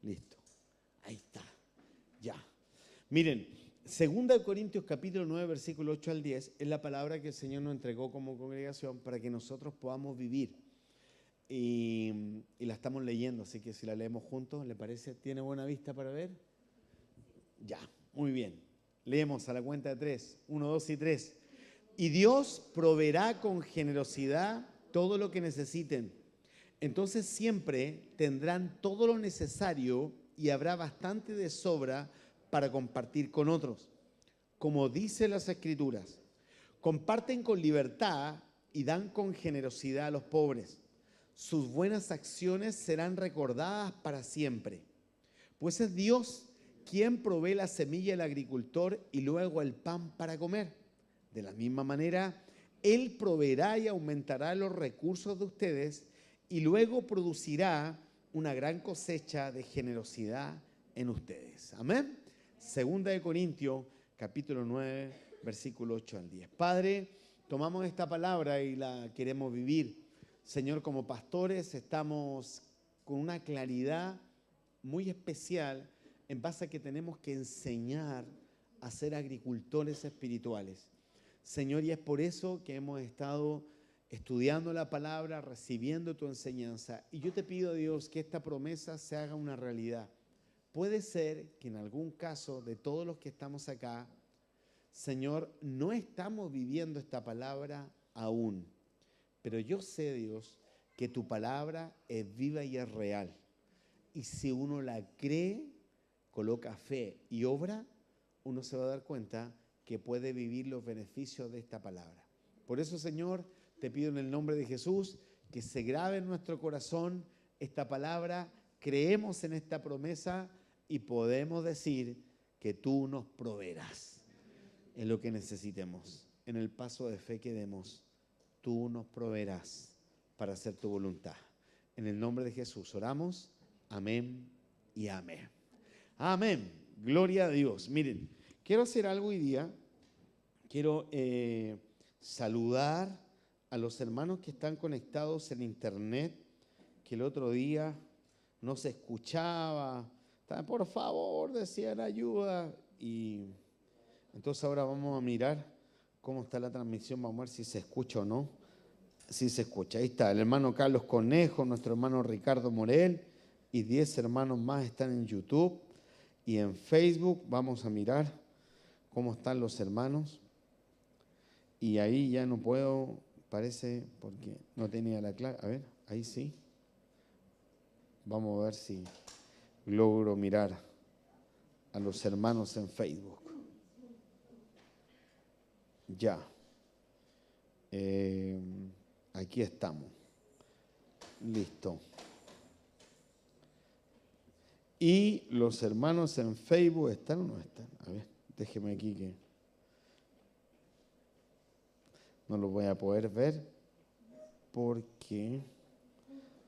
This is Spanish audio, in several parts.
Listo. Ahí está. Ya. Miren, 2 Corintios capítulo 9, versículo 8 al 10, es la palabra que el Señor nos entregó como congregación para que nosotros podamos vivir. Y la estamos leyendo, así que si la leemos juntos, ¿le parece? ¿Tiene buena vista para ver? Ya, muy bien. Leemos a la cuenta de 3. 1, 2 y 3. Y Dios proveerá con generosidad todo lo que necesiten. Entonces siempre tendrán todo lo necesario y habrá bastante de sobra para compartir con otros. Como dice las Escrituras, comparten con libertad y dan con generosidad a los pobres. Sus buenas acciones serán recordadas para siempre. Pues es Dios quien provee la semilla al agricultor y luego el pan para comer. De la misma manera, Él proveerá y aumentará los recursos de ustedes y luego producirá una gran cosecha de generosidad en ustedes. Amén. 2 Corintios, capítulo 9, versículo 8 al 10. Padre, tomamos esta palabra y la queremos vivir. Señor, como pastores estamos con una claridad muy especial en base a que tenemos que enseñar a ser agricultores espirituales. Señor, y es por eso que hemos estado estudiando la palabra, recibiendo tu enseñanza. Y yo te pido, Dios, que esta promesa se haga una realidad. Puede ser que en algún caso de todos los que estamos acá, Señor, no estamos viviendo esta palabra aún. Pero yo sé, Dios, que tu palabra es viva y es real. Y si uno la cree, coloca fe y obra, uno se va a dar cuenta que puede vivir los beneficios de esta palabra. Por eso, Señor, te pido en el nombre de Jesús que se grabe en nuestro corazón esta palabra, creemos en esta promesa y podemos decir que tú nos proveerás en lo que necesitemos. En el paso de fe que demos, tú nos proveerás para hacer tu voluntad. En el nombre de Jesús oramos. Amén y amén. Amén. Gloria a Dios. Miren, quiero hacer algo hoy día. Quiero saludar a los hermanos que están conectados en internet, que el otro día no se escuchaba. Por favor, decían ayuda. Y entonces ahora vamos a mirar cómo está la transmisión. Vamos a ver si se escucha o no. Sí se escucha. Ahí está el hermano Carlos Conejo, nuestro hermano Ricardo Morel y 10 hermanos más están en YouTube y en Facebook. Vamos a mirar cómo están los hermanos. Y ahí ya no puedo, parece, porque no tenía la clave. A ver, ahí sí. Vamos a ver si logro mirar a los hermanos en Facebook. Ya. Aquí estamos. Listo. Y los hermanos en Facebook, ¿están o no están? A ver, déjeme aquí que no lo voy a poder ver porque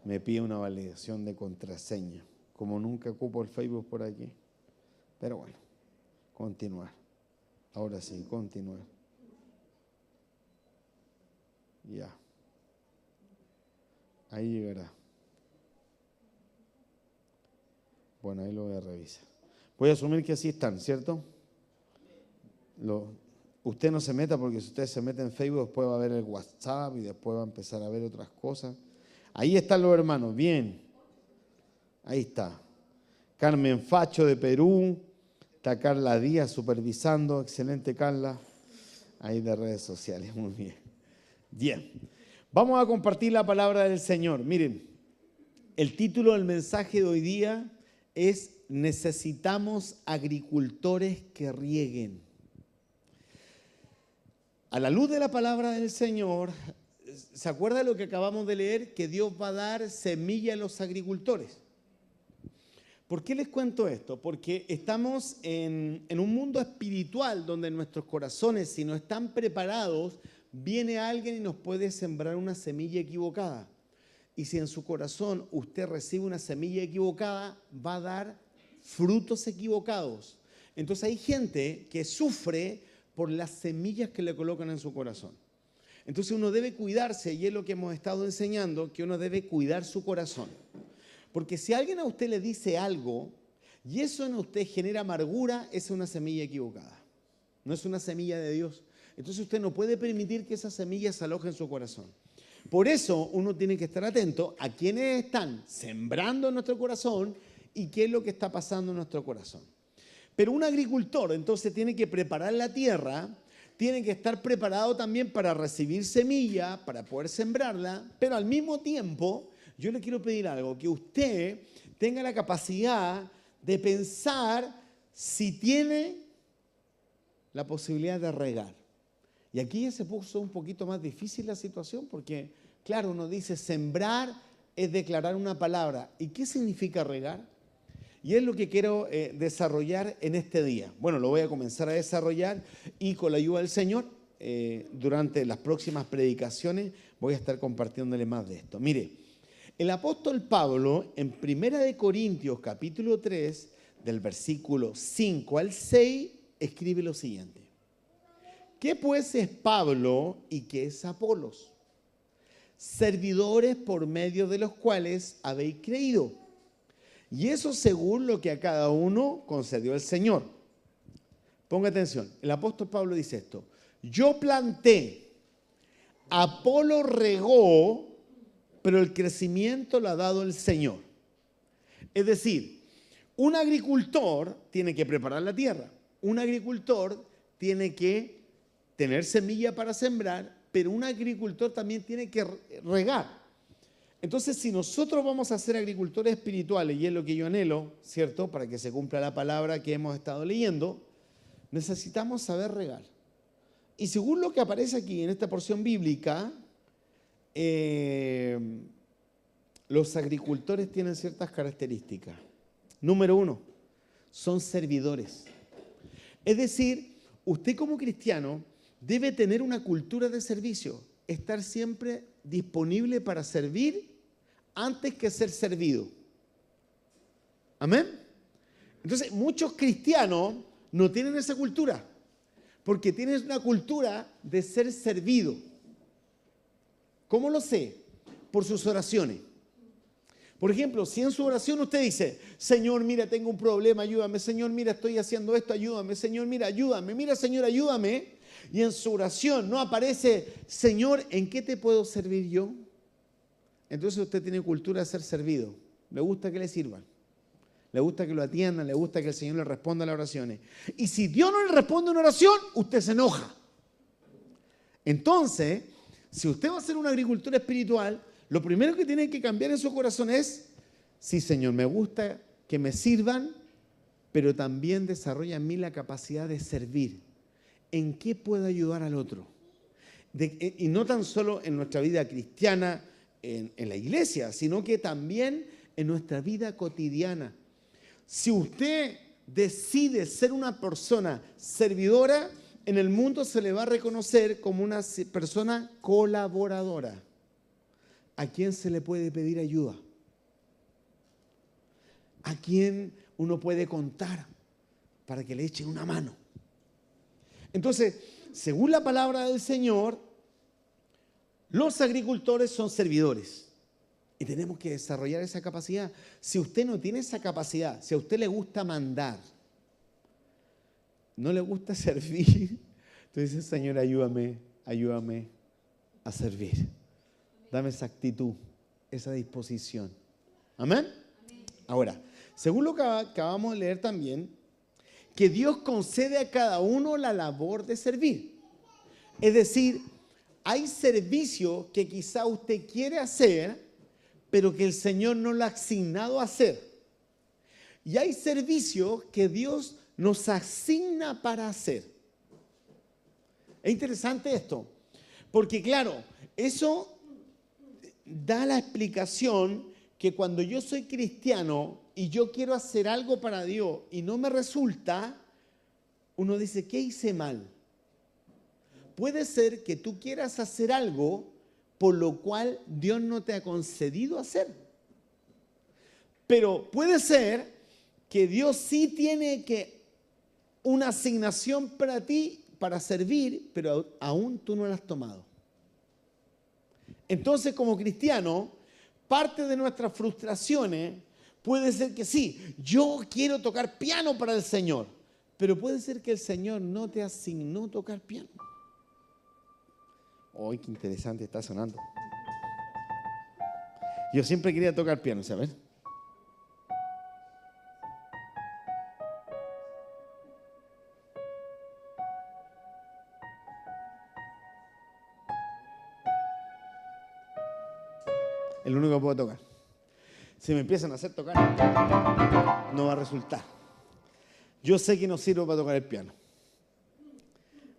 me pide una validación de contraseña. Como nunca ocupo el Facebook por aquí. Pero bueno, continuar. Ahora sí, continuar. Ya. Ahí llegará. Bueno, ahí lo voy a revisar. Voy a asumir que así están, ¿cierto? Usted no se meta porque si usted se mete en Facebook después va a ver el WhatsApp y después va a empezar a ver otras cosas. Ahí están los hermanos, bien. Ahí está. Carmen Facho de Perú. Está Carla Díaz supervisando. Excelente, Carla. Ahí de redes sociales, muy bien. Bien. Vamos a compartir la palabra del Señor. Miren, el título del mensaje de hoy día es Necesitamos agricultores que rieguen. A la luz de la palabra del Señor, ¿se acuerda de lo que acabamos de leer? Que Dios va a dar semilla a los agricultores. ¿Por qué les cuento esto? Porque estamos en un mundo espiritual donde nuestros corazones, si no están preparados, viene alguien y nos puede sembrar una semilla equivocada. Y si en su corazón usted recibe una semilla equivocada, va a dar frutos equivocados. Entonces hay gente que sufre por las semillas que le colocan en su corazón. Entonces uno debe cuidarse, y es lo que hemos estado enseñando, que uno debe cuidar su corazón. Porque si alguien a usted le dice algo y eso en usted genera amargura, es una semilla equivocada. No es una semilla de Dios. Entonces usted no puede permitir que esa semilla se aloje en su corazón. Por eso uno tiene que estar atento a quienes están sembrando en nuestro corazón y qué es lo que está pasando en nuestro corazón. Pero un agricultor entonces tiene que preparar la tierra, tiene que estar preparado también para recibir semilla, para poder sembrarla, pero al mismo tiempo yo le quiero pedir algo, que usted tenga la capacidad de pensar si tiene la posibilidad de regar. Y aquí ya se puso un poquito más difícil la situación porque, claro, uno dice sembrar es declarar una palabra. ¿Y qué significa regar? Y es lo que quiero desarrollar en este día. Bueno, lo voy a comenzar a desarrollar y con la ayuda del Señor, durante las próximas predicaciones, voy a estar compartiéndole más de esto. Mire, el apóstol Pablo, en 1 Corintios capítulo 3, del versículo 5 al 6, escribe lo siguiente. ¿Qué pues es Pablo y qué es Apolos? Servidores por medio de los cuales habéis creído. Y eso según lo que a cada uno concedió el Señor. Ponga atención, el apóstol Pablo dice esto. Yo planté, Apolo regó, pero el crecimiento lo ha dado el Señor. Es decir, un agricultor tiene que preparar la tierra. Un agricultor tiene que tener semilla para sembrar, pero un agricultor también tiene que regar. Entonces, si nosotros vamos a ser agricultores espirituales, y es lo que yo anhelo, ¿cierto? Para que se cumpla la palabra que hemos estado leyendo, necesitamos saber regar. Y según lo que aparece aquí en esta porción bíblica, los agricultores tienen ciertas características. Número 1, son servidores. Es decir, usted como cristiano debe tener una cultura de servicio, estar siempre disponible para servir antes que ser servido. ¿Amén? Entonces, muchos cristianos no tienen esa cultura, porque tienen una cultura de ser servido. ¿Cómo lo sé? Por sus oraciones. Por ejemplo, si en su oración usted dice, Señor, mira, tengo un problema, ayúdame. Señor, mira, estoy haciendo esto, ayúdame. Señor, mira, ayúdame. Mira, Señor, ayúdame. Y en su oración no aparece, Señor, ¿en qué te puedo servir yo? Entonces usted tiene cultura de ser servido. Le gusta que le sirvan. Le gusta que lo atiendan, le gusta que el Señor le responda a las oraciones. Y si Dios no le responde a una oración, usted se enoja. Entonces, si usted va a ser un agricultor espiritual, lo primero que tiene que cambiar en su corazón es, sí, Señor, me gusta que me sirvan, pero también desarrolla en mí la capacidad de servir. ¿En qué puedo ayudar al otro? Y no tan solo en nuestra vida cristiana, en la iglesia, sino que también en nuestra vida cotidiana. Si usted decide ser una persona servidora, en el mundo se le va a reconocer como una persona colaboradora. ¿A quién se le puede pedir ayuda? ¿A quién uno puede contar para que le echen una mano? Entonces, según la palabra del Señor, los agricultores son servidores. Y tenemos que desarrollar esa capacidad. Si usted no tiene esa capacidad, si a usted le gusta mandar, no le gusta servir, entonces dice, Señor, ayúdame a servir. Dame esa actitud, esa disposición. ¿Amén? Ahora, según lo que acabamos de leer también, que Dios concede a cada uno la labor de servir. Es decir, hay servicio que quizá usted quiere hacer, pero que el Señor no lo ha asignado a hacer. Y hay servicio que Dios nos asigna para hacer. Es interesante esto, porque claro, eso da la explicación que cuando yo soy cristiano y yo quiero hacer algo para Dios y no me resulta, uno dice, ¿qué hice mal? Puede ser que tú quieras hacer algo por lo cual Dios no te ha concedido hacer. Pero puede ser que Dios sí tiene una asignación para ti, para servir, pero aún tú no la has tomado. Entonces, como cristiano, parte de nuestras frustraciones puede ser que sí, yo quiero tocar piano para el Señor, pero puede ser que el Señor no te asignó tocar piano. ¡Ay, qué interesante está sonando! Yo siempre quería tocar piano, ¿sabes? El único que puedo tocar. Si me empiezan a hacer tocar, no va a resultar. Yo sé que no sirvo para tocar el piano.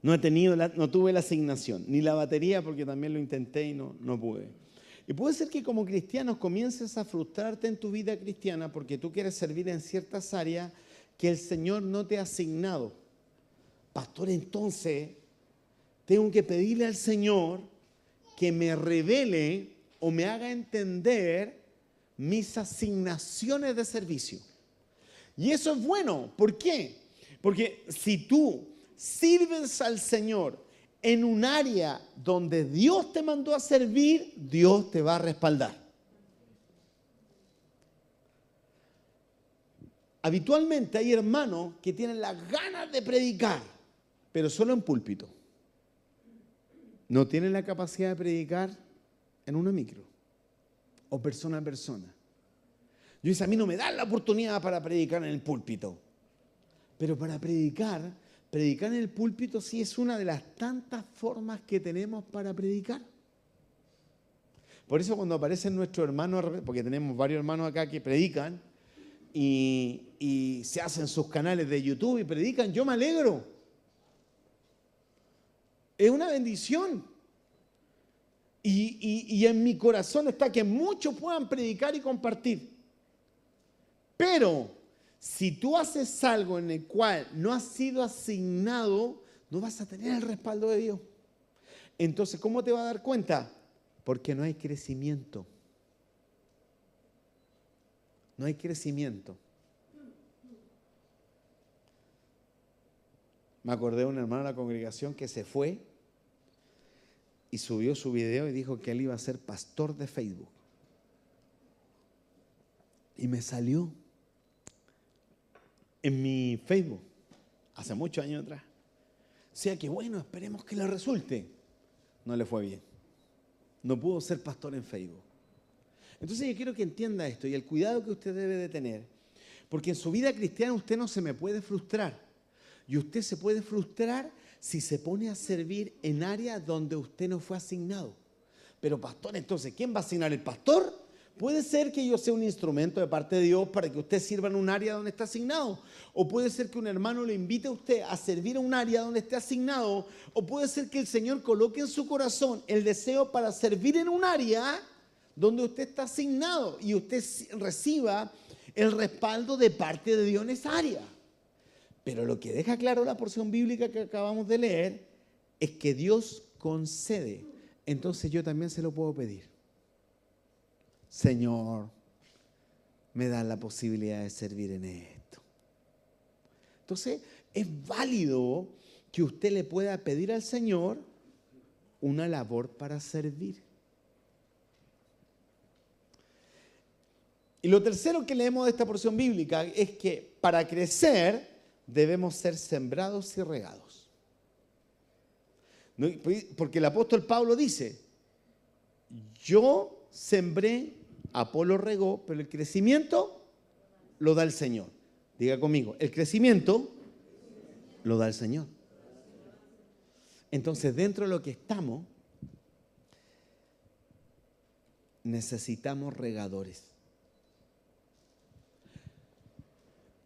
No tuve la asignación, ni la batería, porque también lo intenté y no pude. Y puede ser que como cristianos comiences a frustrarte en tu vida cristiana porque tú quieres servir en ciertas áreas que el Señor no te ha asignado. Pastor, entonces tengo que pedirle al Señor que me revele o me haga entender mis asignaciones de servicio. Y eso es bueno. ¿Por qué? Porque si tú sirves al Señor en un área donde Dios te mandó a servir, Dios te va a respaldar. Habitualmente hay hermanos que tienen las ganas de predicar, pero solo en púlpito. No tienen la capacidad de predicar en una micro o persona a persona. Yo dice, a mí no me dan la oportunidad para predicar en el púlpito. Pero para predicar en el púlpito sí es una de las tantas formas que tenemos para predicar. Por eso cuando aparecen nuestros hermanos, porque tenemos varios hermanos acá que predican y se hacen sus canales de YouTube y predican, yo me alegro. Es una bendición. Y en mi corazón está que muchos puedan predicar y compartir. Pero si tú haces algo en el cual no has sido asignado, no vas a tener el respaldo de Dios. Entonces, ¿cómo te vas a dar cuenta? Porque no hay crecimiento. No hay crecimiento. Me acordé de un hermano de la congregación que se fue y subió su video y dijo que él iba a ser pastor de Facebook. Y me salió en mi Facebook, hace muchos años atrás. O sea que bueno, esperemos que le resulte. No le fue bien. No pudo ser pastor en Facebook. Entonces yo quiero que entienda esto y el cuidado que usted debe de tener. Porque en su vida cristiana usted no se me puede frustrar. Y usted se puede frustrar si se pone a servir en áreas donde usted no fue asignado. Pero pastor, entonces, ¿quién va a asignar? ¿El pastor? Puede ser que yo sea un instrumento de parte de Dios para que usted sirva en un área donde está asignado. O puede ser que un hermano le invite a usted a servir en un área donde esté asignado. O puede ser que el Señor coloque en su corazón el deseo para servir en un área donde usted está asignado y usted reciba el respaldo de parte de Dios en esa área. Pero lo que deja claro la porción bíblica que acabamos de leer es que Dios concede. Entonces yo también se lo puedo pedir. Señor, me da la posibilidad de servir en esto. Entonces, es válido que usted le pueda pedir al Señor una labor para servir. Y lo tercero que leemos de esta porción bíblica es que para crecer debemos ser sembrados y regados. Porque el apóstol Pablo dice, yo sembré, Apolo regó, pero el crecimiento lo da el Señor. Diga conmigo, el crecimiento lo da el Señor. Entonces, dentro de lo que estamos, necesitamos regadores.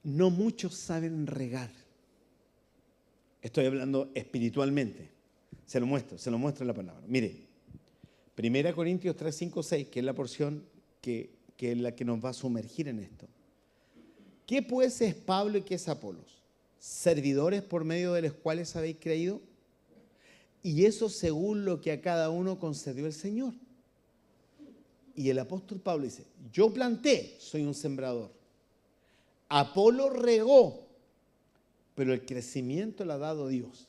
No muchos saben regar. Estoy hablando espiritualmente. Se lo muestro en la palabra. Mire, 1 Corintios 3, 5, 6, que es la porción que es la que nos va a sumergir en esto. ¿Qué pues es Pablo y qué es Apolos? Servidores por medio de los cuales habéis creído. Y eso según lo que a cada uno concedió el Señor. Y el apóstol Pablo dice, yo planté, soy un sembrador. Apolo regó, pero el crecimiento lo ha dado Dios.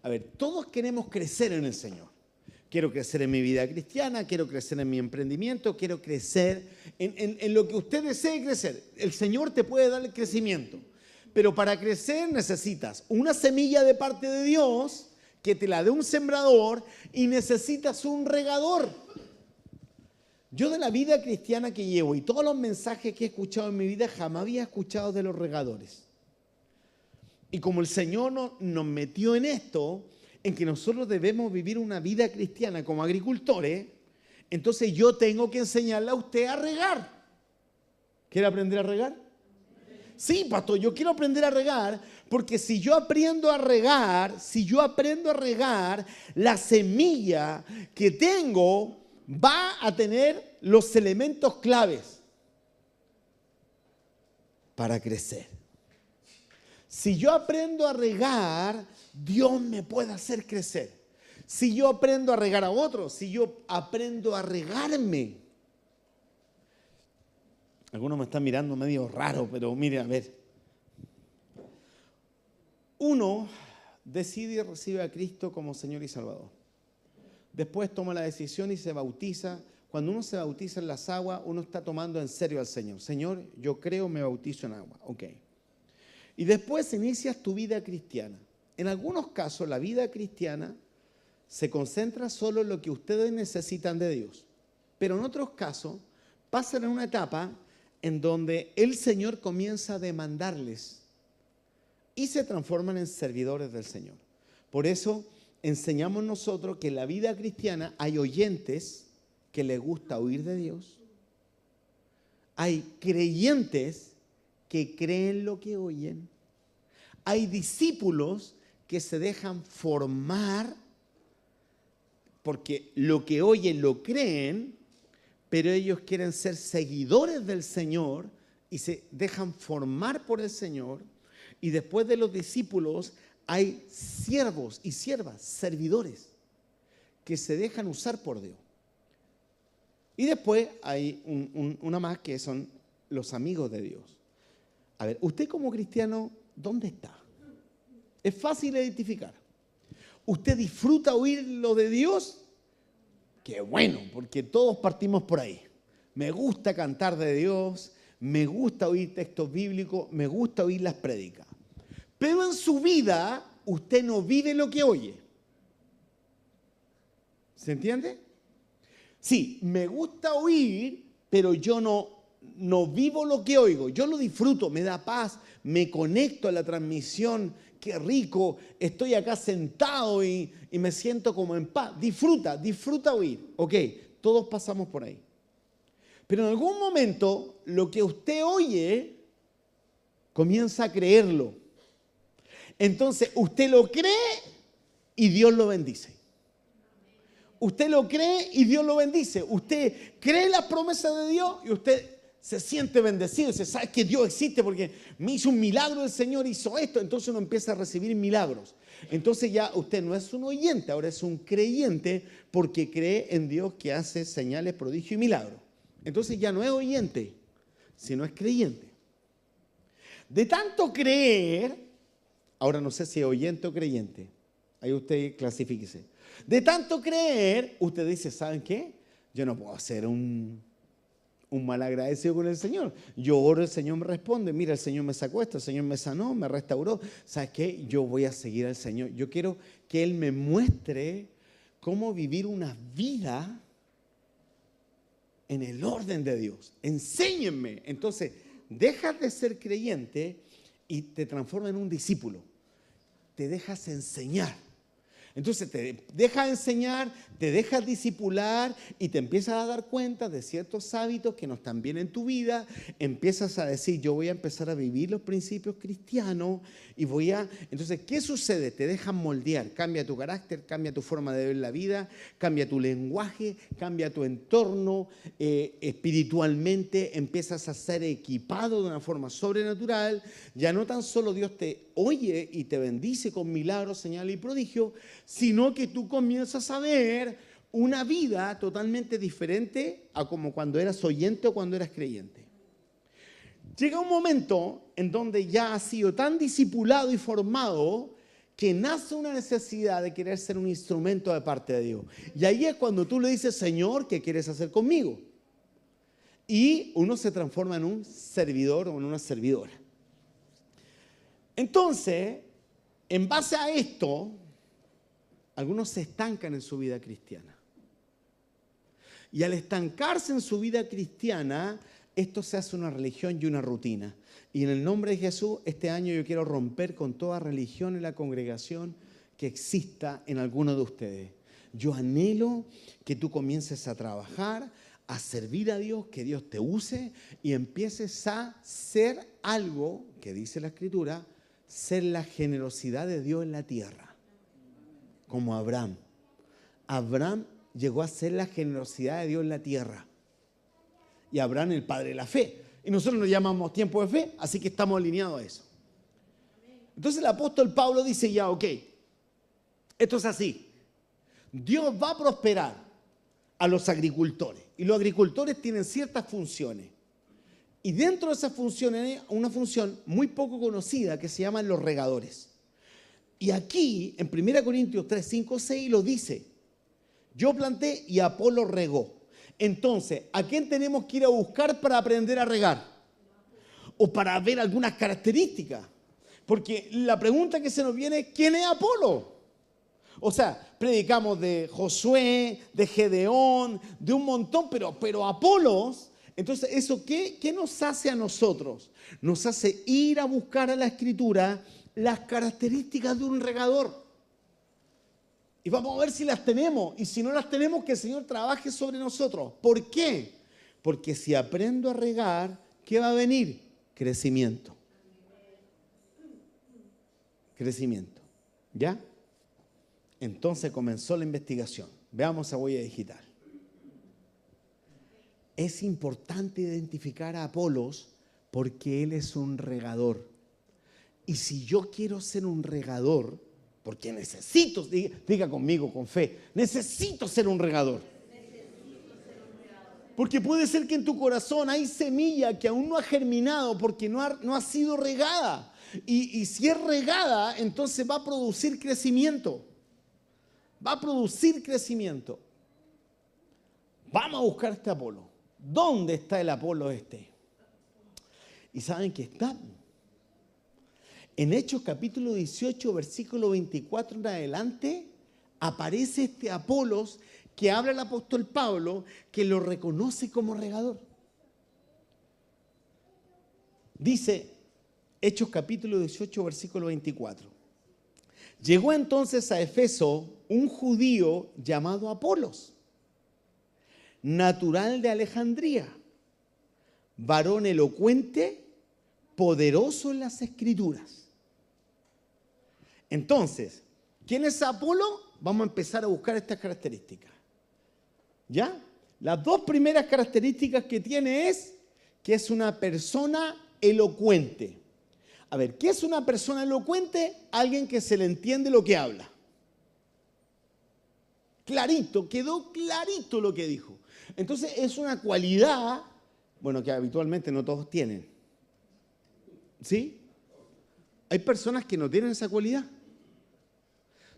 A ver, todos queremos crecer en el Señor. Quiero crecer en mi vida cristiana, quiero crecer en mi emprendimiento, quiero crecer en lo que usted desee crecer. El Señor te puede dar el crecimiento. Pero para crecer necesitas una semilla de parte de Dios, que te la dé un sembrador, y necesitas un regador. Yo de la vida cristiana que llevo y todos los mensajes que he escuchado en mi vida, jamás había escuchado de los regadores. Y como el Señor nos metió en esto, en que nosotros debemos vivir una vida cristiana como agricultores, entonces yo tengo que enseñarle a usted a regar. ¿Quiere aprender a regar? Sí, pastor, yo quiero aprender a regar, porque si yo aprendo a regar, la semilla que tengo va a tener los elementos claves para crecer. Si yo aprendo a regar, Dios me puede hacer crecer. Si yo aprendo a regar a otros, si yo aprendo a regarme. Algunos me están mirando medio raro, pero mire, a ver. Uno decide y recibe a Cristo como Señor y Salvador. Después toma la decisión y se bautiza. Cuando uno se bautiza en las aguas, uno está tomando en serio al Señor. Señor, yo creo, me bautizo en agua. Ok. Y después inicias tu vida cristiana. En algunos casos, la vida cristiana se concentra solo en lo que ustedes necesitan de Dios. Pero en otros casos, pasan en una etapa en donde el Señor comienza a demandarles y se transforman en servidores del Señor. Por eso enseñamos nosotros que en la vida cristiana hay oyentes que les gusta oír de Dios. Hay creyentes que creen lo que oyen. Hay discípulos que se dejan formar porque lo que oyen lo creen, pero ellos quieren ser seguidores del Señor y se dejan formar por el Señor. Y después de los discípulos hay siervos y siervas, servidores, que se dejan usar por Dios. Y después hay una más que son los amigos de Dios. A ver, usted como cristiano, ¿dónde está? Es fácil identificar. ¿Usted disfruta oír lo de Dios? Qué bueno, porque todos partimos por ahí. Me gusta cantar de Dios, me gusta oír textos bíblicos, me gusta oír las prédicas. Pero en su vida, usted no vive lo que oye. ¿Se entiende? Sí, me gusta oír, pero yo no vivo lo que oigo. Yo lo disfruto, me da paz, me conecto a la transmisión. Qué rico, estoy acá sentado y me siento como en paz. Disfruta oír. Ok, todos pasamos por ahí. Pero en algún momento, lo que usted oye, comienza a creerlo. Entonces, usted lo cree y Dios lo bendice. Usted lo cree y Dios lo bendice. Usted cree las promesas de Dios y usted se siente bendecido. Se sabe que Dios existe porque me hizo un milagro, el Señor hizo esto. Entonces uno empieza a recibir milagros. Entonces ya usted no es un oyente, ahora es un creyente porque cree en Dios que hace señales, prodigios y milagros. Entonces ya no es oyente, sino es creyente. De tanto creer, ahora no sé si es oyente o creyente. Ahí usted clasifíquese. De tanto creer, usted dice, ¿saben qué? Yo no puedo ser un malagradecido con el Señor. Yo oro, el Señor me responde. Mira, el Señor me sacó esto, el Señor me sanó, me restauró. ¿Sabes qué? Yo voy a seguir al Señor. Yo quiero que Él me muestre cómo vivir una vida en el orden de Dios. Enséñenme. Entonces, dejas de ser creyente y te transformas en un discípulo. Te dejas enseñar. Entonces te dejas enseñar, te dejas discipular y te empiezas a dar cuenta de ciertos hábitos que no están bien en tu vida. Empiezas a decir, yo voy a empezar a vivir los principios cristianos y Entonces, ¿qué sucede? Te dejas moldear, cambia tu carácter, cambia tu forma de ver la vida, cambia tu lenguaje, cambia tu entorno, espiritualmente empiezas a ser equipado de una forma sobrenatural. Ya no tan solo Dios te oye y te bendice con milagros, señales y prodigios, sino que tú comienzas a ver una vida totalmente diferente a como cuando eras oyente o cuando eras creyente. Llega un momento en donde ya has sido tan discipulado y formado que nace una necesidad de querer ser un instrumento de parte de Dios. Y ahí es cuando tú le dices, Señor, ¿qué quieres hacer conmigo? Y uno se transforma en un servidor o en una servidora. Entonces, en base a esto, algunos se estancan en su vida cristiana. Y al estancarse en su vida cristiana, esto se hace una religión y una rutina. Y en el nombre de Jesús, este año yo quiero romper con toda religión en la congregación que exista en alguno de ustedes. Yo anhelo que tú comiences a trabajar, a servir a Dios, que Dios te use y empieces a ser algo, que dice la Escritura, ser la generosidad de Dios en la tierra. Como Abraham. Abraham llegó a ser la generosidad de Dios en la tierra. Y Abraham el padre de la fe. Y nosotros nos llamamos tiempo de fe, así que estamos alineados a eso. Entonces el apóstol Pablo dice ya, ok, esto es así. Dios va a prosperar a los agricultores. Y los agricultores tienen ciertas funciones. Y dentro de esas funciones hay una función muy poco conocida que se llaman los regadores. Y aquí, en 1 Corintios 3, 5, 6, lo dice. Yo planté y Apolo regó. Entonces, ¿a quién tenemos que ir a buscar para aprender a regar? O para ver algunas características. Porque la pregunta que se nos viene es, ¿quién es Apolo? O sea, predicamos de Josué, de Gedeón, de un montón, pero Apolos, entonces, ¿eso qué nos hace a nosotros? Nos hace ir a buscar a la Escritura las características de un regador. Y vamos a ver si las tenemos. Y si no las tenemos, que el Señor trabaje sobre nosotros. ¿Por qué? Porque si aprendo a regar, ¿qué va a venir? Crecimiento. Crecimiento. ¿Ya? Entonces comenzó la investigación. Veamos a Huella Digital. Es importante identificar a Apolos porque él es un regador. Y si yo quiero ser un regador, porque necesito, diga conmigo con fe, necesito ser un regador. Porque puede ser que en tu corazón hay semilla que aún no ha germinado porque no ha sido regada. Y si es regada, entonces va a producir crecimiento. Va a producir crecimiento. Vamos a buscar este Apolo. ¿Dónde está el Apolo este? ¿Y saben que está? En Hechos capítulo 18, versículo 24 en adelante, aparece este Apolos que habla el apóstol Pablo, que lo reconoce como regador. Dice Hechos capítulo 18, versículo 24. Llegó entonces a Efeso un judío llamado Apolos, natural de Alejandría, varón elocuente, poderoso en las Escrituras. Entonces, ¿quién es Apolo? Vamos a empezar a buscar estas características. ¿Ya? Las dos primeras características que tiene es que es una persona elocuente. A ver, ¿qué es una persona elocuente? Alguien que se le entiende lo que habla. Clarito, quedó clarito lo que dijo. Entonces es una cualidad, bueno, que habitualmente no todos tienen. ¿Sí? Hay personas que no tienen esa cualidad.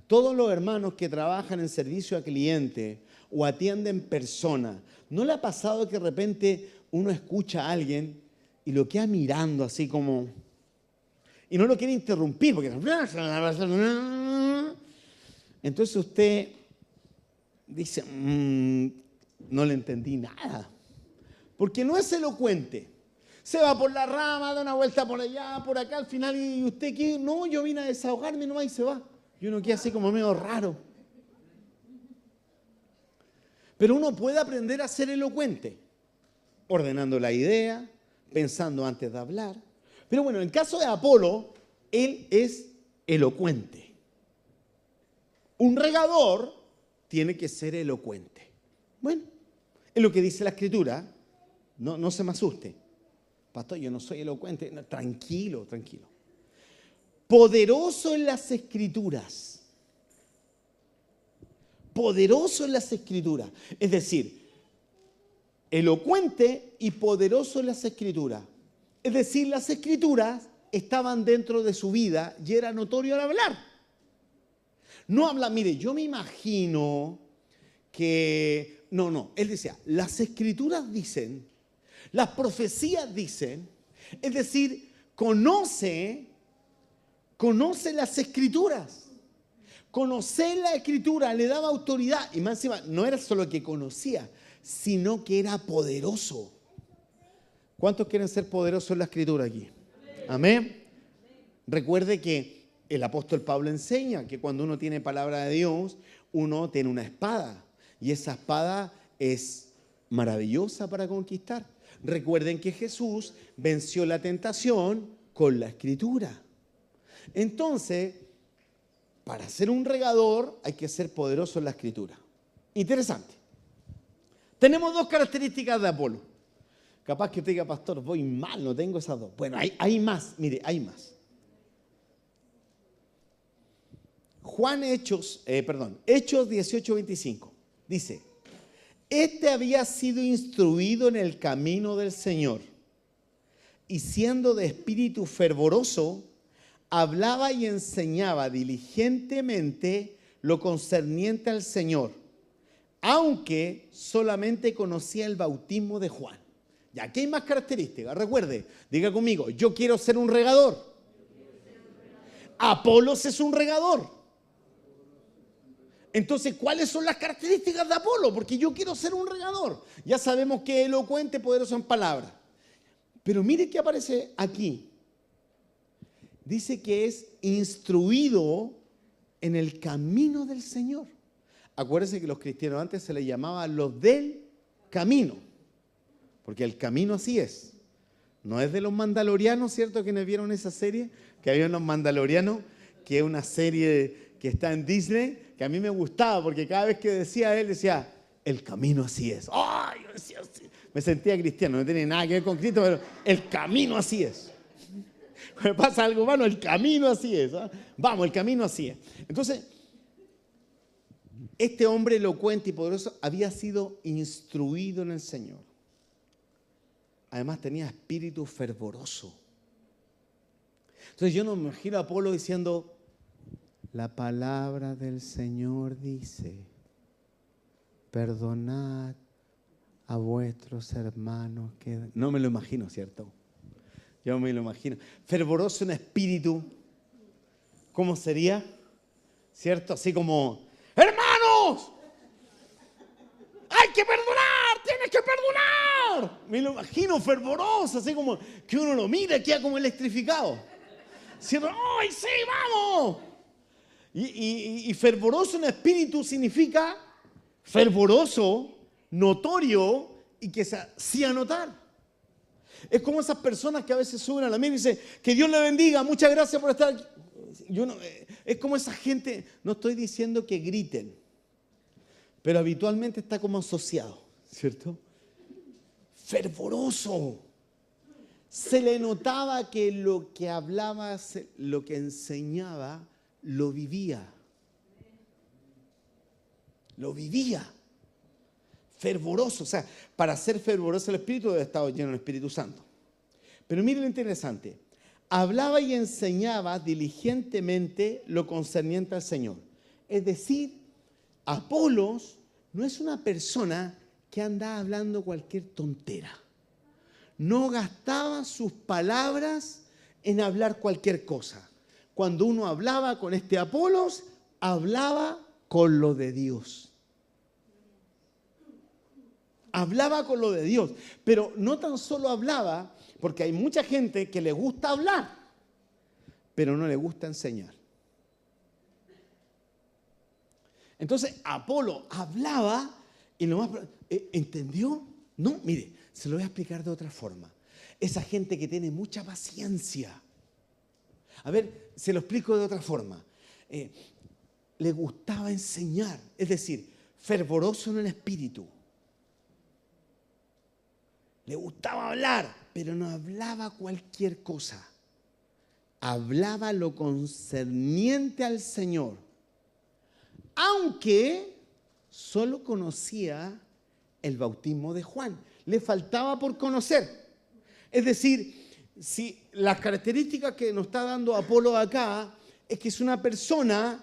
Todos los hermanos que trabajan en servicio a cliente o atienden personas, ¿no le ha pasado que de repente uno escucha a alguien y lo queda mirando así como... y no lo quiere interrumpir porque... entonces usted dice, no le entendí nada. Porque no es elocuente. Se va por la rama, da una vuelta por allá, por acá, al final, y usted, ¿qué? No, yo vine a desahogarme nomás y se va. Y uno queda así como medio raro. Pero uno puede aprender a ser elocuente, ordenando la idea, pensando antes de hablar. Pero bueno, en el caso de Apolo, él es elocuente. Un regador tiene que ser elocuente. Bueno, es lo que dice la Escritura. No se me asuste. Pastor, yo no soy elocuente. No, tranquilo, tranquilo. Poderoso en las Escrituras. Poderoso en las Escrituras. Es decir, elocuente y poderoso en las Escrituras. Es decir, las Escrituras estaban dentro de su vida y era notorio al hablar. No habla, mire, yo me imagino que, no, él decía, las escrituras dicen, las profecías dicen, es decir, conoce las escrituras. Conocer la escritura le daba autoridad y más encima no era solo que conocía, sino que era poderoso. ¿Cuántos quieren ser poderosos en la escritura aquí? Amén. Recuerde que el apóstol Pablo enseña que cuando uno tiene palabra de Dios, uno tiene una espada y esa espada es maravillosa para conquistar. Recuerden que Jesús venció la tentación con la escritura. Entonces, para ser un regador hay que ser poderoso en la escritura. Interesante. Tenemos dos características de Apolo. Capaz que usted diga, pastor, voy mal, no tengo esas dos. Bueno, hay más, mire, hay más. Hechos 18:25 dice, este había sido instruido en el camino del Señor y siendo de espíritu fervoroso, hablaba y enseñaba diligentemente lo concerniente al Señor, aunque solamente conocía el bautismo de Juan. Ya, aquí hay más características. Recuerde, diga conmigo, yo quiero ser un regador. Apolos es un regador. Entonces, ¿cuáles son las características de Apolo? Porque yo quiero ser un regador. Ya sabemos que es elocuente, poderoso en palabras. Pero mire qué aparece aquí. Dice que es instruido en el camino del Señor. Acuérdense que los cristianos antes se les llamaba los del camino. Porque el camino así es. No es de los mandalorianos, ¿cierto? Quienes vieron esa serie, que había los mandalorianos, que es una serie que está en Disney, que a mí me gustaba, porque cada vez que decía él, decía, el camino así es. ¡Ay! Yo decía así. Me sentía cristiano, no tenía nada que ver con Cristo, pero el camino así es. Me pasa algo malo, el camino así es. ¿Eh? Vamos, el camino así es. Entonces, este hombre elocuente y poderoso había sido instruido en el Señor. Además tenía espíritu fervoroso. Entonces yo no me imagino a Apolo diciendo, la palabra del Señor dice, perdonad a vuestros hermanos que... No me lo imagino, ¿cierto? Yo me lo imagino. Fervoroso en espíritu. ¿Cómo sería? ¿Cierto? Así como, hermanos, hay que perdonar, tienes que perdonar. Me lo imagino fervoroso, así como que uno lo mira y queda como electrificado. ¿Cierto? ¡Ay, sí, vamos! Y fervoroso en espíritu significa fervoroso, notorio y que se hacía notar. Es como esas personas que a veces suben a la mesa y dicen, que Dios le bendiga, muchas gracias por estar aquí. Es como esa gente, no estoy diciendo que griten, pero habitualmente está como asociado, ¿cierto? Fervoroso. Se le notaba que lo que hablaba, lo que enseñaba, lo vivía. Lo vivía. Fervoroso. O sea, para ser fervoroso el Espíritu debe estar lleno del Espíritu Santo. Pero mire lo interesante. Hablaba y enseñaba diligentemente lo concerniente al Señor. Es decir, Apolos no es una persona que anda hablando cualquier tontera. No gastaba sus palabras en hablar cualquier cosa. Cuando uno hablaba con este Apolos, hablaba con lo de Dios. Hablaba con lo de Dios. Pero no tan solo hablaba, porque hay mucha gente que le gusta hablar, pero no le gusta enseñar. Entonces, Apolo hablaba y lo más... ¿Entendió? No, mire, se lo voy a explicar de otra forma. Esa gente que tiene mucha paciencia. A ver, se lo explico de otra forma. Le gustaba enseñar, es decir, fervoroso en el espíritu. Le gustaba hablar, pero no hablaba cualquier cosa. Hablaba lo concerniente al Señor. Aunque solo conocía el bautismo de Juan. Le faltaba por conocer. Es decir, si las características que nos está dando Apolo acá es que es una persona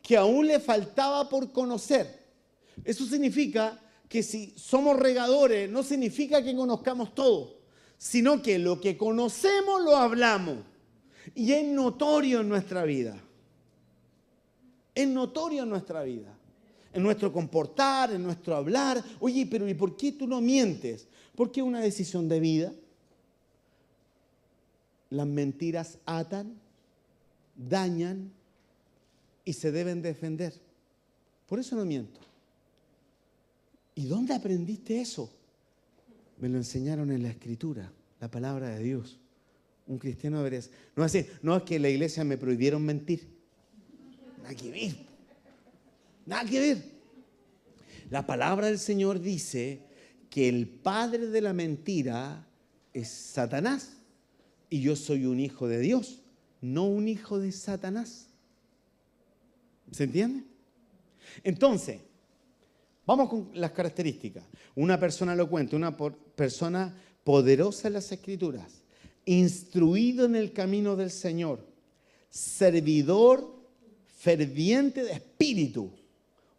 que aún le faltaba por conocer. Eso significa que si somos regadores, no significa que conozcamos todo, sino que lo que conocemos lo hablamos. Y es notorio en nuestra vida. Es notorio en nuestra vida. En nuestro comportar, en nuestro hablar. Oye, pero ¿y por qué tú no mientes? Porque es una decisión de vida. Las mentiras atan, dañan y se deben defender. Por eso no miento. ¿Y dónde aprendiste eso? Me lo enseñaron en la Escritura, la palabra de Dios. Un cristiano debería ser. No es así, no es que en la iglesia me prohibieron mentir. Nada que ver. Nada que ver. La palabra del Señor dice que el padre de la mentira es Satanás. Y yo soy un hijo de Dios, no un hijo de Satanás. ¿Se entiende? Entonces, vamos con las características. Una persona elocuente, una persona poderosa en las Escrituras, instruido en el camino del Señor, servidor ferviente de espíritu,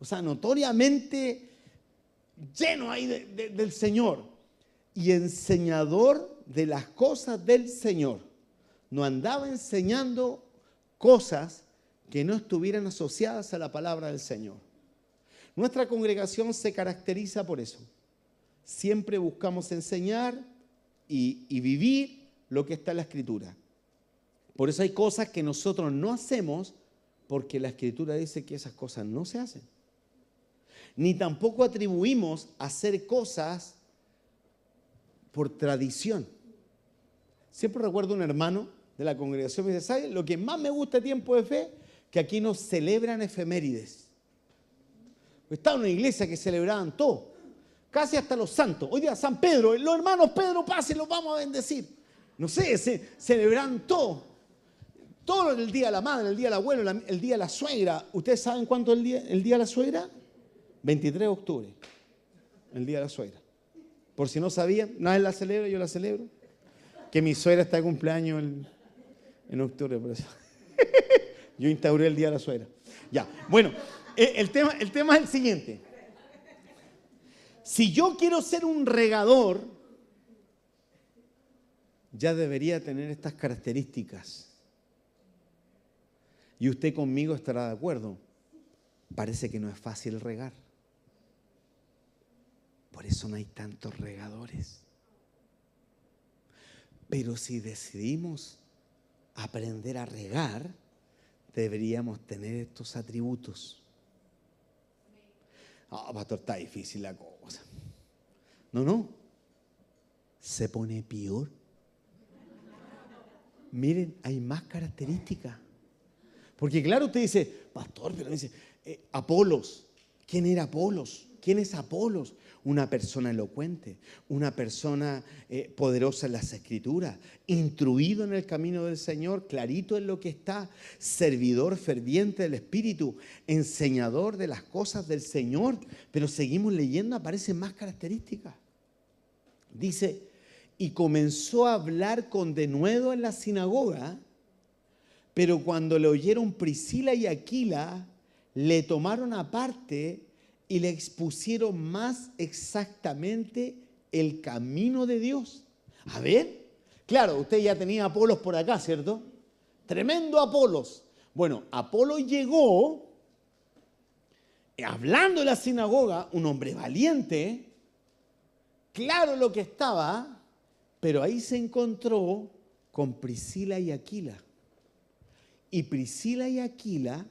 o sea, notoriamente lleno ahí del Señor, y enseñador de las cosas del Señor. No andaba enseñando cosas que no estuvieran asociadas a la palabra del Señor. Nuestra congregación se caracteriza por eso. Siempre buscamos enseñar y vivir lo que está en la Escritura. Por eso hay cosas que nosotros no hacemos porque la Escritura dice que esas cosas no se hacen. Ni tampoco atribuimos a hacer cosas por tradición. Siempre recuerdo un hermano de la congregación que dice, ¿sabes? Lo que más me gusta de Tiempo de Fe, que aquí nos celebran efemérides. Estaba en una iglesia que celebraban todo, casi hasta los santos. Hoy día San Pedro, los hermanos Pedro, pasen, los vamos a bendecir. No sé, celebran todo. Todo el día de la madre, el día del abuelo, el día de la suegra. ¿Ustedes saben cuánto es el día de la suegra? 23 de octubre, el día de la suegra. Por si no sabían, nadie la celebra, yo la celebro. Que mi suegra está de cumpleaños en octubre, por eso. Yo instauré el día de la suegra. Ya, bueno, el tema es el siguiente. Si yo quiero ser un regador, ya debería tener estas características. Y usted conmigo estará de acuerdo. Parece que no es fácil regar. Por eso no hay tantos regadores. Pero si decidimos aprender a regar, deberíamos tener estos atributos. Pastor, está difícil la cosa. No. Se pone peor. Miren, hay más características. Porque claro, usted dice, pastor, pero dice, Apolos. ¿Quién era Apolos? ¿Quién es Apolos? Una persona elocuente, una persona poderosa en las Escrituras, instruido en el camino del Señor, clarito en lo que está, servidor ferviente del Espíritu, enseñador de las cosas del Señor. Pero seguimos leyendo, aparecen más características. Dice, y comenzó a hablar con denuedo en la sinagoga, pero cuando le oyeron Priscila y Aquila, le tomaron aparte y le expusieron más exactamente el camino de Dios. A ver, claro, usted ya tenía a Apolos por acá, ¿cierto? Tremendo Apolos. Bueno, Apolos llegó, hablando en la sinagoga, un hombre valiente, claro lo que estaba, pero ahí se encontró con Priscila y Aquila. Y Priscila y Aquila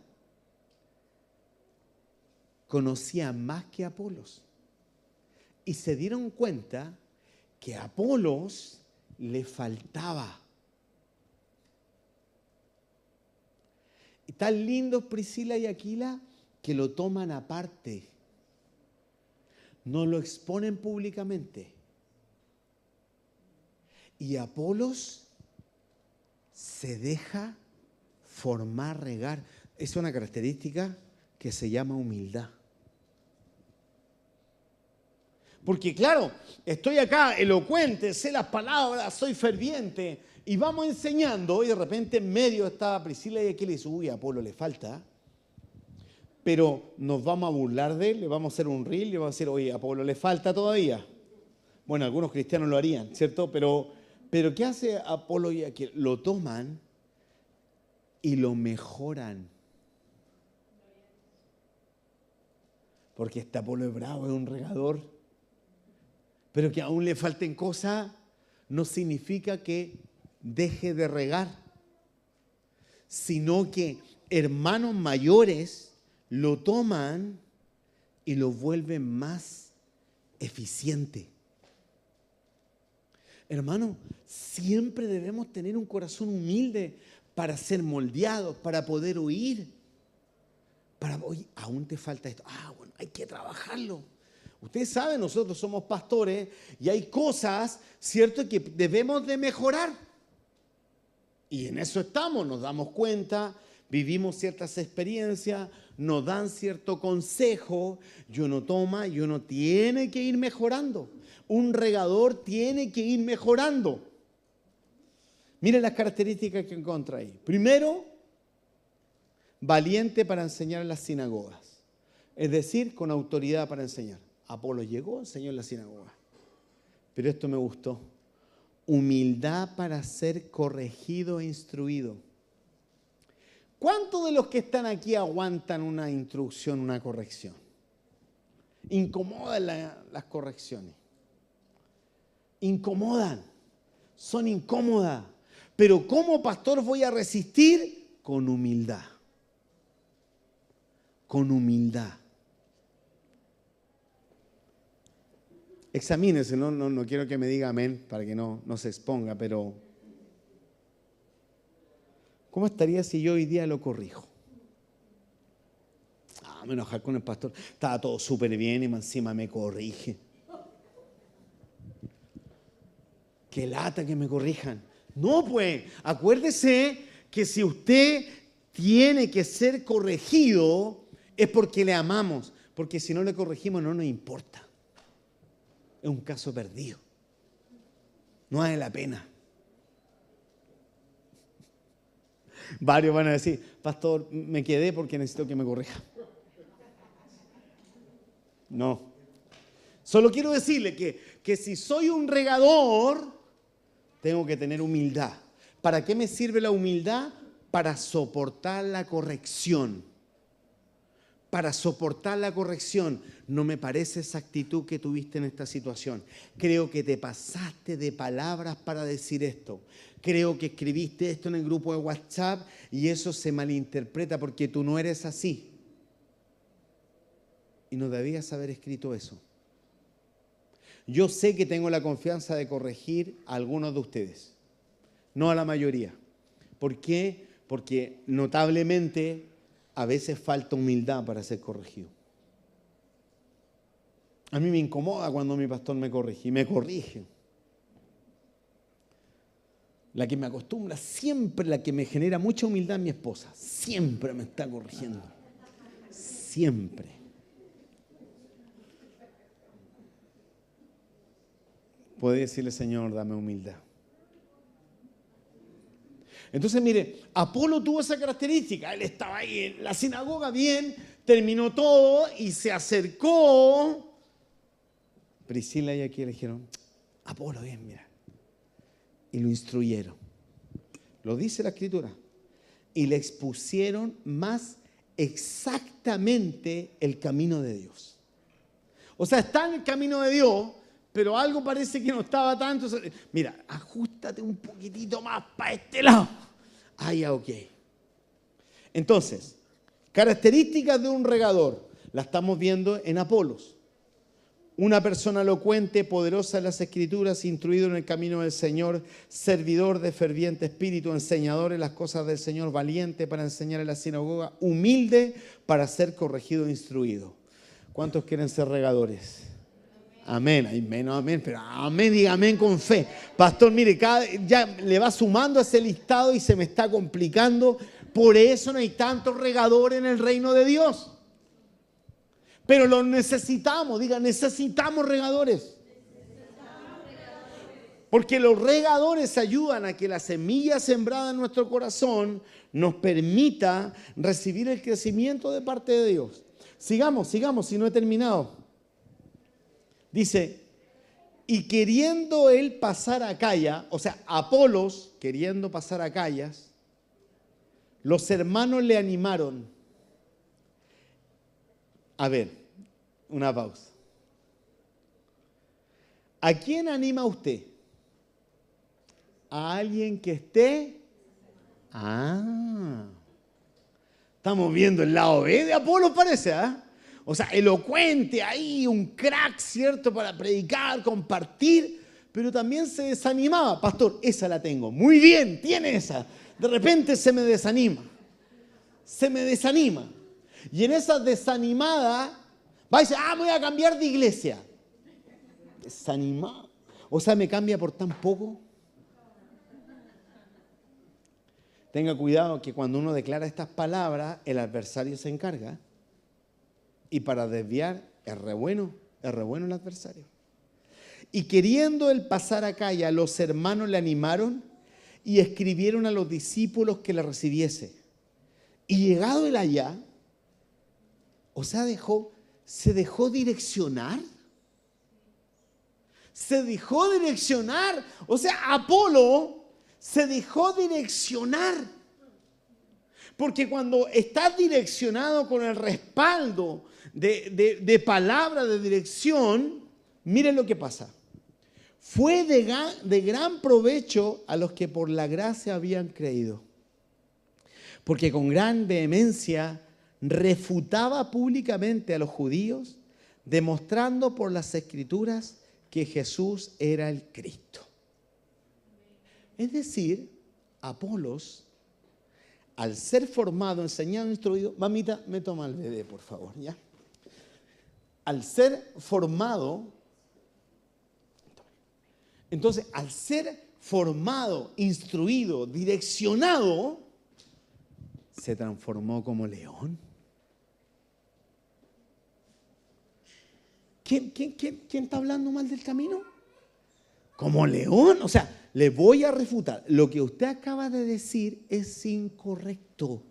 conocían más que Apolos. Y se dieron cuenta que a Apolos le faltaba. Y tan lindos Priscila y Aquila que lo toman aparte. No lo exponen públicamente. Y Apolos se deja formar, regar. Es una característica que se llama humildad. Porque claro, estoy acá elocuente, sé las palabras, soy ferviente, y vamos enseñando, y de repente en medio está Priscila y Aquila y dice, uy, a Apolo le falta. pero nos vamos a burlar de él, le vamos a hacer un reel, le vamos a decir, oye, a Apolo le falta todavía. Bueno, algunos cristianos lo harían, ¿cierto? Pero ¿qué hace Apolo y aquí? Lo toman y lo mejoran. Porque este Apolo es bravo, es un regador. Pero que aún le falten cosas no significa que deje de regar, sino que hermanos mayores lo toman y lo vuelven más eficiente. Hermano, siempre debemos tener un corazón humilde para ser moldeados, para poder oír. Oye, aún te falta esto. Bueno, hay que trabajarlo. Ustedes saben, nosotros somos pastores y hay cosas, ¿cierto?, que debemos de mejorar. Y en eso estamos, nos damos cuenta, vivimos ciertas experiencias, nos dan cierto consejo y uno toma y uno tiene que ir mejorando. Un regador tiene que ir mejorando. Miren las características que encuentra ahí. Primero, valiente para enseñar en las sinagogas. Es decir, con autoridad para enseñar. Apolo llegó, enseñó en la sinagoga. Pero esto me gustó. Humildad para ser corregido e instruido. ¿Cuántos de los que están aquí aguantan una instrucción, una corrección? Incomodan las correcciones. Incomodan. Son incómodas. Pero ¿cómo pastor voy a resistir? Con humildad. Con humildad. Examínese, no quiero que me diga amén para que no se exponga, pero ¿cómo estaría si yo hoy día lo corrijo? Me enojar con el pastor. Estaba todo súper bien y encima me corrige. Qué lata que me corrijan. No, pues, acuérdese que si usted tiene que ser corregido es porque le amamos, porque si no le corregimos no nos importa. Es un caso perdido. No vale la pena. Varios van a decir, pastor, me quedé porque necesito que me corrija. No. Solo quiero decirle que si soy un regador, tengo que tener humildad. ¿Para qué me sirve la humildad? Para soportar la corrección. Para soportar la corrección. No me parece esa actitud que tuviste en esta situación. Creo que te pasaste de palabras para decir esto. Creo que escribiste esto en el grupo de WhatsApp y eso se malinterpreta porque tú no eres así. Y no debías haber escrito eso. Yo sé que tengo la confianza de corregir a algunos de ustedes, no a la mayoría. ¿Por qué? Porque notablemente a veces falta humildad para ser corregido. A mí me incomoda cuando mi pastor me corrige, y me corrige. La que me acostumbra, siempre la que me genera mucha humildad es mi esposa. Siempre me está corrigiendo. Siempre. Puede decirle, Señor, dame humildad. Entonces, mire, Apolo tuvo esa característica. Él estaba ahí en la sinagoga bien, terminó todo y se acercó. Priscila y aquí le dijeron, Apolo, bien, mira. Y lo instruyeron. Lo dice la Escritura. Y le expusieron más exactamente el camino de Dios. O sea, está en el camino de Dios, pero algo parece que no estaba tanto. Mira, ajustate un poquitito más para este lado. Ya, ok. Entonces, características de un regador. La estamos viendo en Apolos. Una persona elocuente, poderosa en las Escrituras, instruido en el camino del Señor, servidor de ferviente espíritu, enseñador en las cosas del Señor, valiente para enseñar en la sinagoga, humilde para ser corregido e instruido. ¿Cuántos quieren ser regadores? Amén, amén, pero amén, diga amén con fe. Pastor, mire, ya le va sumando a ese listado y se me está complicando. Por eso no hay tantos regadores en el reino de Dios. Pero los necesitamos, diga, necesitamos regadores. Porque los regadores ayudan a que la semilla sembrada en nuestro corazón nos permita recibir el crecimiento de parte de Dios. Sigamos, si no he terminado. Dice, y queriendo él pasar a Acaya, o sea, Apolos queriendo pasar a Acayas, los hermanos le animaron. A ver, una pausa. ¿A quién anima usted? ¿A alguien que esté? Estamos viendo el lado B de Apolos, parece, ¿ah? O sea, elocuente ahí, un crack, ¿cierto? Para predicar, compartir, pero también se desanimaba. Pastor, esa la tengo. Muy bien, tiene esa. De repente se me desanima. Y en esa desanimada, va y dice, me voy a cambiar de iglesia. Desanimada. O sea, me cambia por tan poco. Tenga cuidado que cuando uno declara estas palabras, el adversario se encarga. Y para desviar, es re bueno el adversario. Y queriendo él pasar a Acaya, los hermanos le animaron y escribieron a los discípulos que le recibiese. Y llegado él allá, o sea, se dejó direccionar. O sea, Apolo se dejó direccionar. Porque cuando estás direccionado con el respaldo de palabra de dirección, miren lo que pasa. Fue de gran provecho a los que por la gracia habían creído. Porque con gran vehemencia refutaba públicamente a los judíos, demostrando por las Escrituras que Jesús era el Cristo. Es decir, Apolos, al ser formado, enseñado, instruido, mamita, me toma el bebé, por favor, ¿ya? Al ser formado, entonces, al ser formado, instruido, direccionado, se transformó como león. ¿Quién está hablando mal del camino? Como león. O sea, le voy a refutar. Lo que usted acaba de decir es incorrecto.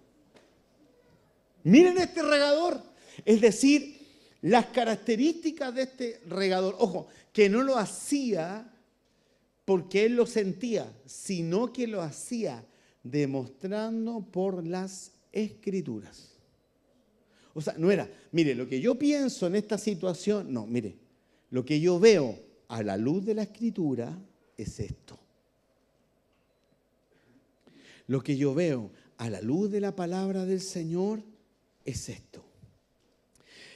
Miren este regador. Es decir, las características de este regador. Ojo, que no lo hacía porque él lo sentía, sino que lo hacía demostrando por las Escrituras. O sea, no era, mire, lo que yo pienso en esta situación, no, mire, lo que yo veo a la luz de la Escritura es esto. Lo que yo veo a la luz de la palabra del Señor es esto.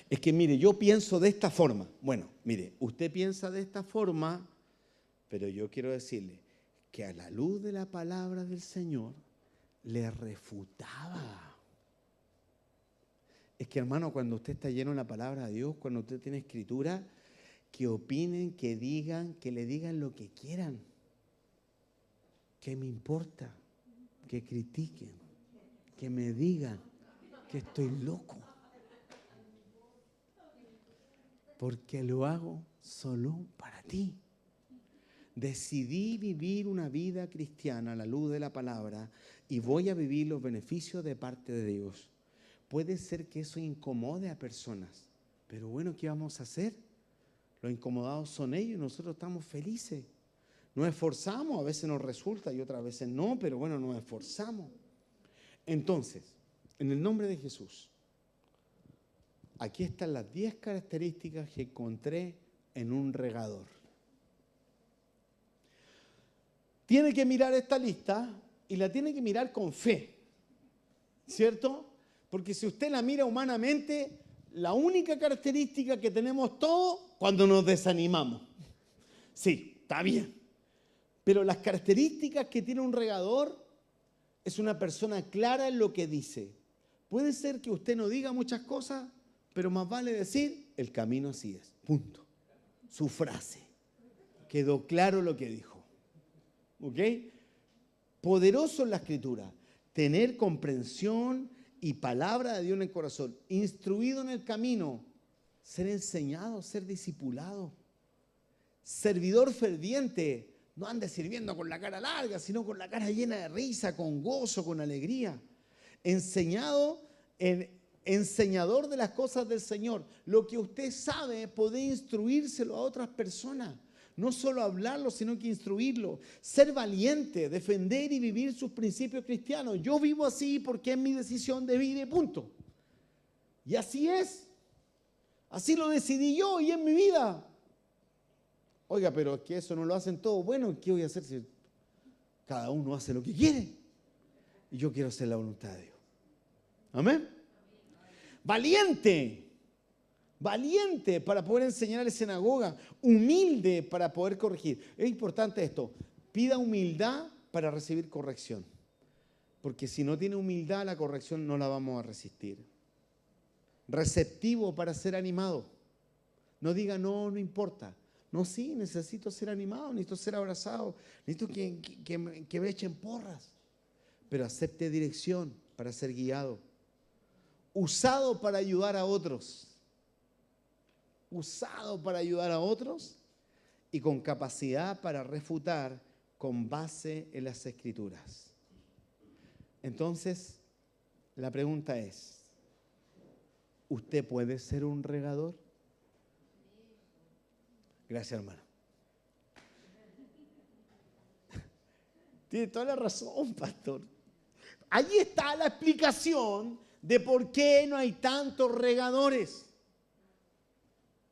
Es que, mire, yo pienso de esta forma. Bueno, mire, usted piensa de esta forma, pero yo quiero decirle que a la luz de la palabra del Señor le refutaba. Es que, hermano, cuando usted está lleno de la palabra de Dios, cuando usted tiene Escritura, que opinen, que digan, que le digan lo que quieran. ¿Qué me importa? Que critiquen, que me digan que estoy loco. Porque lo hago solo para ti. Decidí vivir una vida cristiana a la luz de la palabra y voy a vivir los beneficios de parte de Dios. Puede ser que eso incomode a personas, pero bueno, ¿qué vamos a hacer? Los incomodados son ellos y nosotros estamos felices. Nos esforzamos, a veces nos resulta y otras veces no, pero bueno, nos esforzamos. Entonces, en el nombre de Jesús, aquí están las 10 características que encontré en un regador. Tiene que mirar esta lista y la tiene que mirar con fe, ¿cierto? Porque si usted la mira humanamente, la única característica que tenemos todos cuando nos desanimamos. Sí, está bien. Pero las características que tiene un regador es una persona clara en lo que dice. Puede ser que usted no diga muchas cosas, pero más vale decir, el camino así es. Punto. Su frase. Quedó claro lo que dijo. ¿Ok? Poderoso en la Escritura. Tener comprensión y palabra de Dios en el corazón. Instruido en el camino. Ser enseñado, ser discipulado. Servidor ferviente. No andes sirviendo con la cara larga, sino con la cara llena de risa, con gozo, con alegría. Enseñador de las cosas del Señor. Lo que usted sabe, puede instruírselo a otras personas. No solo hablarlo, sino que instruirlo. Ser valiente, defender y vivir sus principios cristianos. Yo vivo así porque es mi decisión de vida y punto. Y así es. Así lo decidí yo y en mi vida. Oiga, pero es que eso no lo hacen todos. Bueno, ¿qué voy a hacer si cada uno hace lo que quiere? Y yo quiero hacer la voluntad de Dios. Amén. Valiente. Valiente para poder enseñar a la sinagoga. Humilde para poder corregir. Es importante esto. Pida humildad para recibir corrección. Porque si no tiene humildad, la corrección no la vamos a resistir. Receptivo para ser animado. No diga, no importa. No, sí, necesito ser animado, necesito ser abrazado, necesito que me echen porras. Pero acepte dirección para ser guiado. Usado para ayudar a otros. Usado para ayudar a otros y con capacidad para refutar con base en las Escrituras. Entonces, la pregunta es, ¿usted puede ser un regador? Gracias, hermano. Tiene toda la razón, pastor. Allí está la explicación de por qué no hay tantos regadores.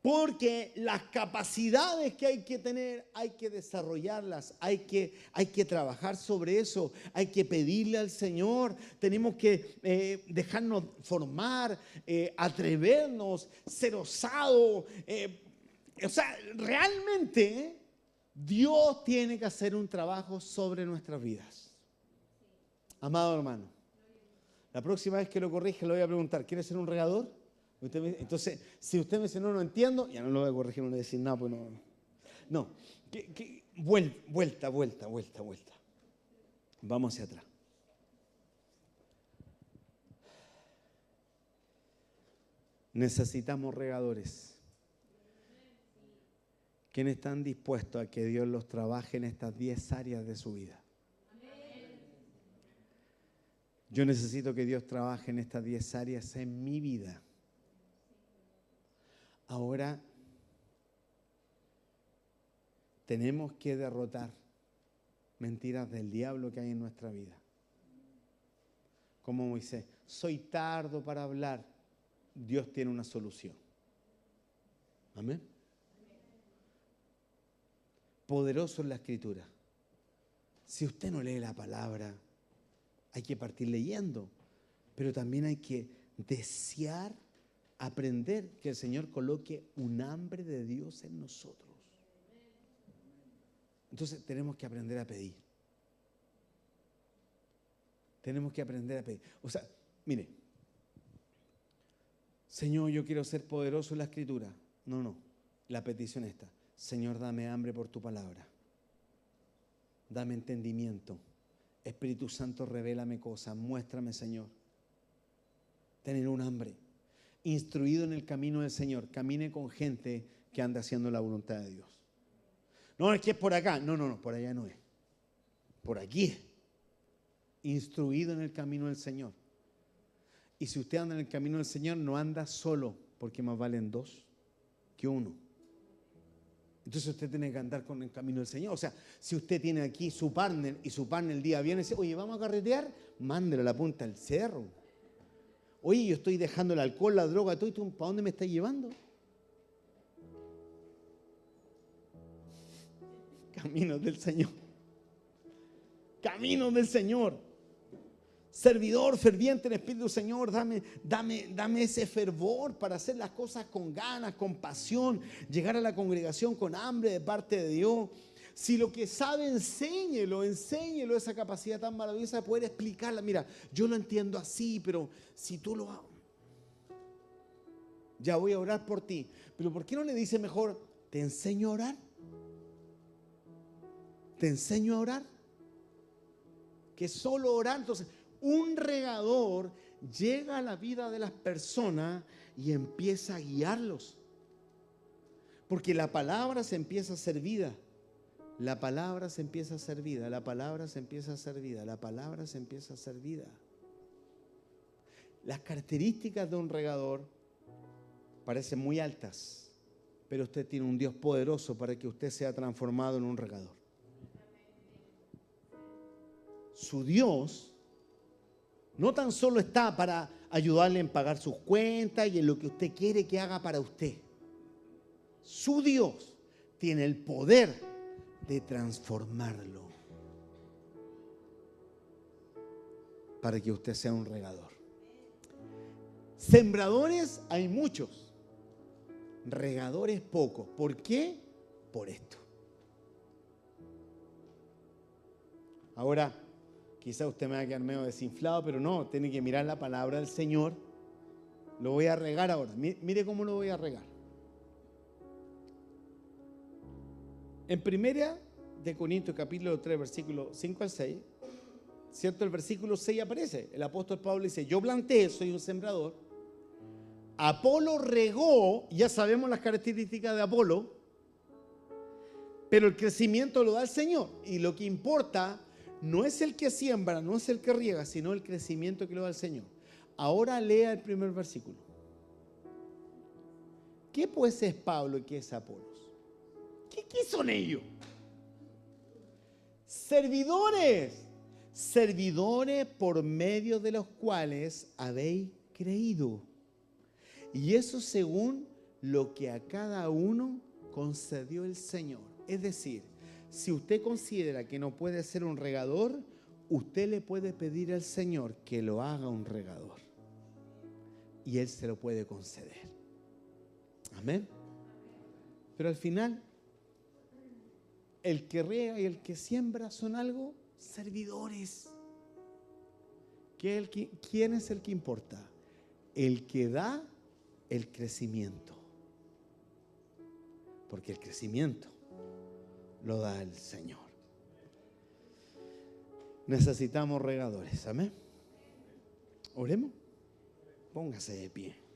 Porque las capacidades que hay que tener, hay que desarrollarlas, hay que trabajar sobre eso, hay que pedirle al Señor, tenemos que dejarnos formar, atrevernos, ser osados. O sea, realmente Dios tiene que hacer un trabajo sobre nuestras vidas. Amado hermano, la próxima vez que lo corrija le voy a preguntar, ¿quiere ser un regador? Entonces, si usted me dice, no entiendo, ya no lo voy a corregir, no le voy a decir nada, pues no. No, vuelta. Vamos hacia atrás. Necesitamos regadores. ¿Quiénes están dispuestos a que Dios los trabaje en estas 10 áreas de su vida? Yo necesito que Dios trabaje en estas 10 áreas en mi vida. Ahora tenemos que derrotar mentiras del diablo que hay en nuestra vida. Como Moisés, soy tardo para hablar. Dios tiene una solución. Amén. Poderoso en la Escritura. Si usted no lee la palabra, hay que partir leyendo, pero también hay que desear aprender que el Señor coloque un hambre de Dios en nosotros. Entonces tenemos que aprender a pedir. Tenemos que aprender a pedir. O sea, mire, Señor, yo quiero ser poderoso en la Escritura. No, la petición está. Señor, dame hambre por tu palabra. Dame entendimiento. Espíritu Santo, revélame cosas. Muéstrame, Señor. Tener un hambre. Instruido en el camino del Señor. Camine con gente que anda haciendo la voluntad de Dios. No, es que es por acá. No, por allá no es. Por aquí es. Instruido en el camino del Señor. Y si usted anda en el camino del Señor, no anda solo, porque más valen 2 que 1. Entonces usted tiene que andar con el camino del Señor. O sea, si usted tiene aquí su partner y su partner el día viene y dice, oye, vamos a carretear, mándelo a la punta del cerro. Oye, yo estoy dejando el alcohol, la droga, todo, ¿y tú para dónde me estás llevando? Caminos del Señor. Caminos del Señor. Servidor ferviente en espíritu, Señor, dame ese fervor para hacer las cosas con ganas, con pasión, llegar a la congregación con hambre de parte de Dios. Si lo que sabe, enséñelo esa capacidad tan maravillosa de poder explicarla. Mira, yo lo entiendo así, pero si tú lo hago, ya voy a orar por ti. Pero ¿por qué no le dice mejor, te enseño a orar? ¿Te enseño a orar? Que solo orar, entonces... Un regador llega a la vida de las personas y empieza a guiarlos. Porque la palabra se empieza a hacer vida la palabra se empieza a hacer vida, la palabra se empieza a hacer vida, la palabra se empieza a hacer vida. Las características de un regador parecen muy altas, pero usted tiene un Dios poderoso para que usted sea transformado en un regador. Su Dios no tan solo está para ayudarle en pagar sus cuentas y en lo que usted quiere que haga para usted. Su Dios tiene el poder de transformarlo para que usted sea un regador. Sembradores hay muchos, regadores pocos. ¿Por qué? Por esto. Ahora, quizá usted me va a quedar medio desinflado, pero no, tiene que mirar la palabra del Señor. Lo voy a regar ahora. Mire cómo lo voy a regar. En 1 Corintios capítulo 3, versículo 5 al 6, ¿cierto? El versículo 6 aparece. El apóstol Pablo dice, yo planté, soy un sembrador. Apolo regó, ya sabemos las características de Apolo, pero el crecimiento lo da el Señor. Y lo que importa no es el que siembra, no es el que riega, sino el crecimiento que lo da el Señor. Ahora lea el primer versículo. ¿Qué pues es Pablo y qué es Apolos? ¿Qué son ellos? Servidores. Servidores por medio de los cuales habéis creído. Y eso según lo que a cada uno concedió el Señor. Es decir, si usted considera que no puede ser un regador, usted le puede pedir al Señor que lo haga un regador. Y Él se lo puede conceder. Amén. Pero al final, el que riega y el que siembra son algo servidores. ¿Quién es el que importa? El que da el crecimiento. Porque el crecimiento lo da el Señor. Necesitamos regadores. Amén. Oremos. Póngase de pie.